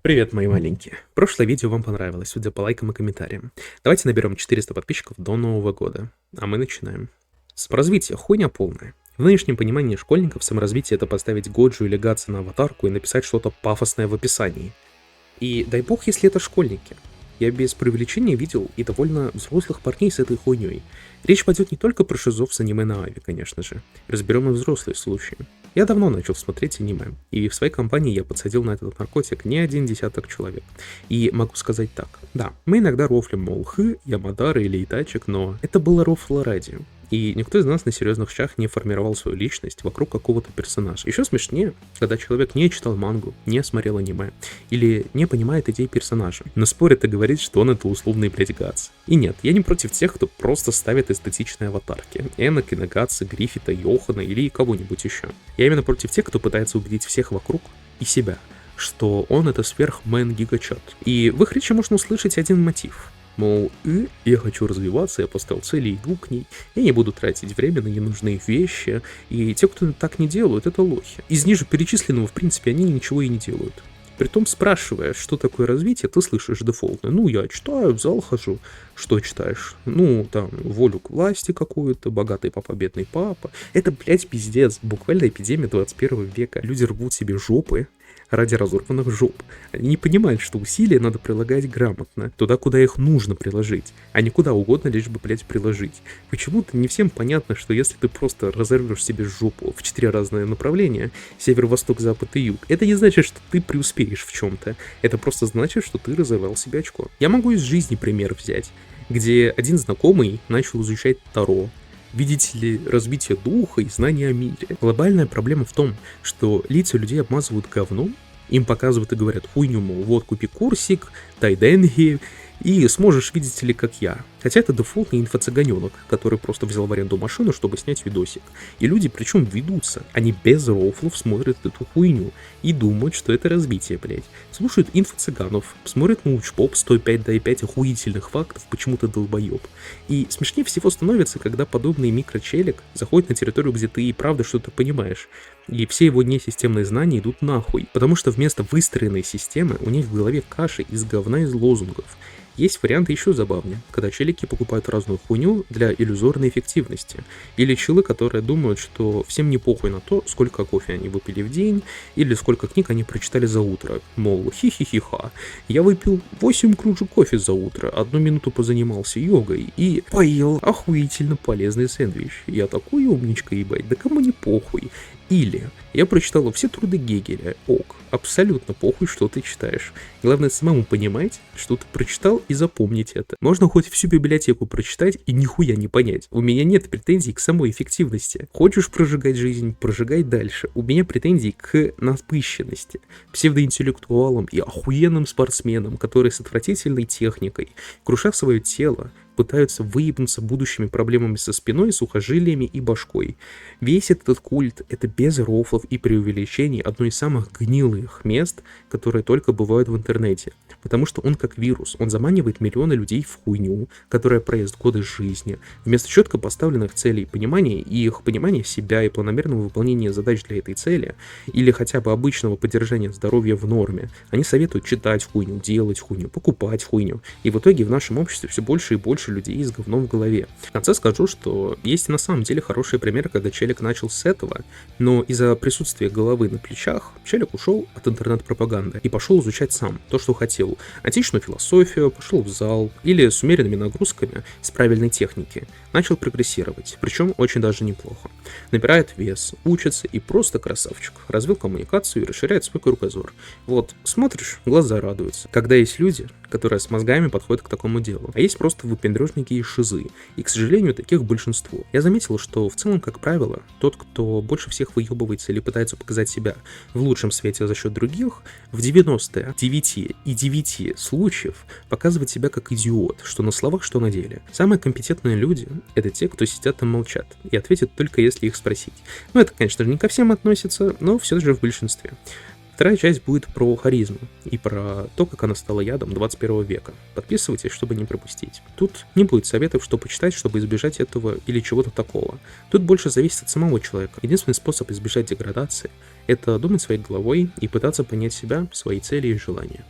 Привет, мои маленькие. Прошлое видео вам понравилось, судя по лайкам и комментариям. Давайте наберем 400 подписчиков до Нового года. А мы начинаем. Саморазвитие — хуйня полная. В нынешнем понимании школьников саморазвитие — это поставить Годжу или Гатса на аватарку и написать что-то пафосное в описании. И дай бог, если это школьники. Я без преувеличения видел и довольно взрослых парней с этой хуйней. Речь пойдет не только про шизов с аниме на Ави, конечно же. Разберем и взрослые случаи. Я давно начал смотреть аниме, и в своей компании я подсадил на этот наркотик не один десяток человек. И могу сказать так. Да, мы иногда рофлим, мол, Ямадара или Итачек, но это было рофло ради. И никто из нас на серьезных щах не формировал свою личность вокруг какого-то персонажа. Еще смешнее, когда человек не читал мангу, не смотрел аниме, или не понимает идей персонажа, но спорит и говорит, что он это условный, блядь, Гатс. И нет, я не против тех, кто просто ставит эстетичные аватарки. Энакина, Гатса, Гриффита, Йохана или кого-нибудь еще. Я именно против тех, кто пытается убедить всех вокруг и себя, что он это сверхмен-гигачат. И в их речи можно услышать один мотив. Мол, я хочу развиваться, я поставил цели, иду к ней, я не буду тратить время на ненужные вещи, и те, кто так не делают, это лохи. Из ниже перечисленного, в принципе, они ничего и не делают. Притом, спрашивая, что такое развитие, ты слышишь дефолтно. Ну, я читаю, в зал хожу. Что читаешь? Ну, там, волю к власти какую-то, богатый папа, бедный папа. Это, блядь, пиздец. Буквально эпидемия 21 века. Люди рвут себе жопы ради разорванных жоп. Они не понимают, что усилия надо прилагать грамотно, туда, куда их нужно приложить, а не куда угодно, лишь бы, блядь, приложить. Почему-то не всем понятно, что если ты просто разорвешь себе жопу в 4 разные направления, север, восток, запад и юг, это не значит, что ты преуспеешь в чем-то. Это просто значит, что ты разорвал себе очко. Я могу из жизни пример взять, где один знакомый начал изучать Таро. Видите ли, развитие духа и знания о мире. Глобальная проблема в том, что лица людей обмазывают говном, им показывают и говорят хуйню, мол, вот купи курсик, тайденги, и сможешь, видите ли, как я. Хотя это дефолтный инфо-цыганенок, который просто взял в аренду машину, чтобы снять видосик. И люди причем ведутся, они без рофлов смотрят эту хуйню и думают, что это развитие, блять. Слушают инфо-цыганов, смотрят научпоп 105 до 5 охуительных фактов, почему-то долбоеб. И смешнее всего становится, когда подобный микрочелик заходит на территорию, где ты и правда что-то понимаешь. И все его несистемные знания идут нахуй, потому что вместо выстроенной системы у них в голове каша из говна из лозунгов. Есть варианты еще забавнее, когда челики покупают разную хуйню для иллюзорной эффективности. Или челы, которые думают, что всем не похуй на то, сколько кофе они выпили в день, или сколько книг они прочитали за утро. Мол, хи-хи-хи-ха, я выпил 8 кружек кофе за утро, 1 минуту позанимался йогой и поел охуительно полезный сэндвич. Я такой умничка, ебать, да кому не похуй. Или я прочитал все труды Гегеля. Ок, абсолютно похуй, что ты читаешь. Главное самому понимать, что ты прочитал, и запомнить это. Можно хоть всю библиотеку прочитать и нихуя не понять. У меня нет претензий к самой эффективности. Хочешь прожигать жизнь, прожигай дальше. У меня претензий к напыщенности, псевдоинтеллектуалам и охуенным спортсменам, которые с отвратительной техникой, крушав свое тело, пытаются выебнуться будущими проблемами со спиной, сухожилиями и башкой. Весь этот культ — это без рофлов и преувеличений одно из самых гнилых мест, которые только бывают в интернете. Потому что он как вирус, он заманивает миллионы людей в хуйню, которая проест годы жизни, вместо четко поставленных целей понимания и их понимания себя и планомерного выполнения задач для этой цели, или хотя бы обычного поддержания здоровья в норме. Они советуют читать хуйню, делать хуйню, покупать хуйню, и в итоге в нашем обществе все больше и больше людей с говном в голове. В конце скажу, что есть на самом деле хорошие примеры, когда челик начал с этого, но из-за присутствия головы на плечах челик ушел от интернет-пропаганды и пошел изучать сам то, что хотел. Античную философию, пошел в зал, или с умеренными нагрузками, с правильной техники. Начал прогрессировать, причем очень даже неплохо. Набирает вес, учится и просто красавчик. Развил коммуникацию и расширяет свой кругозор. Вот, смотришь, глаза радуются. Когда есть люди, которые с мозгами подходят к такому делу. А есть просто выпендрежники и шизы. И, к сожалению, таких большинство. Я заметил, что в целом, как правило, тот, кто больше всех выебывается или пытается показать себя в лучшем свете за счет других, в 99 случаев показывает себя как идиот, что на словах, что на деле. Самые компетентные люди — это те, кто сидят и молчат, и ответят только если их спросить. Ну, это, конечно же, не ко всем относится, но все же в большинстве. Вторая часть будет про харизму и про то, как она стала ядом 21 века. Подписывайтесь, чтобы не пропустить. Тут не будет советов, что почитать, чтобы избежать этого или чего-то такого. Тут больше зависит от самого человека. Единственный способ избежать деградации — это думать своей головой и пытаться понять себя, свои цели и желания.